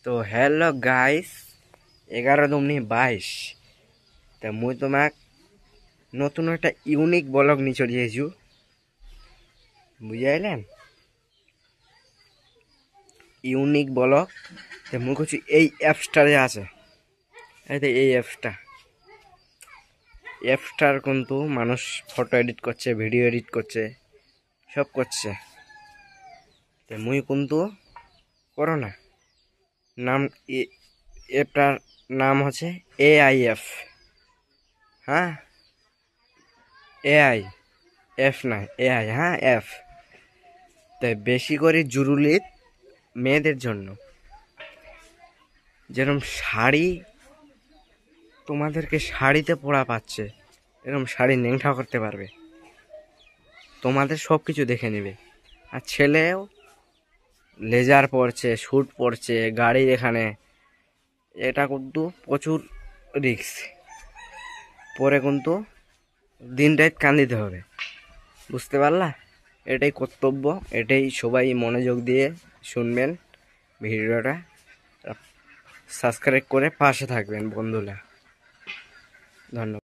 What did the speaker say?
তো hello guys, 11/22 তো মুই তোমাক নতুন একটা ইউনিক ব্লগ নিয়ে চলে এসেছু, বুঝাইলেন? ইউনিক ব্লগ তো মুই করছি এই অ্যাপসটারে আছে, এই অ্যাপসটার কিন্তু মানুষ ফটো এডিট করছে, ভিডিও এডিট করছে, সব করছে। তো মুই কিন্তু করো না, নাম অ্যাপটার নাম হচ্ছে AIF। হ্যাঁ, AI এফ না, AI, হ্যাঁ এফ। তাই বেশি করে জরুরি মেয়েদের জন্য, যেরকম শাড়ি তোমাদেরকে শাড়িতে পরা পাচ্ছে, এরকম শাড়ি নেংঠা করতে পারবে, তোমাদের সব কিছু দেখে নেবে। আর ছেলেও লেজার পরছে, স্যুট পরছে গাড়ির এখানে, এটা কিন্তু প্রচুর রিস্ক। পরে কিন্তু দিন রাত কান্দিতে হবে, বুঝতে পারলা? এটাই কর্তব্য, এটাই সবাই মনোযোগ দিয়ে শুনবেন ভিডিওটা, সাবস্ক্রাইব করে পাশে থাকবেন বন্ধুরা। ধন্যবাদ।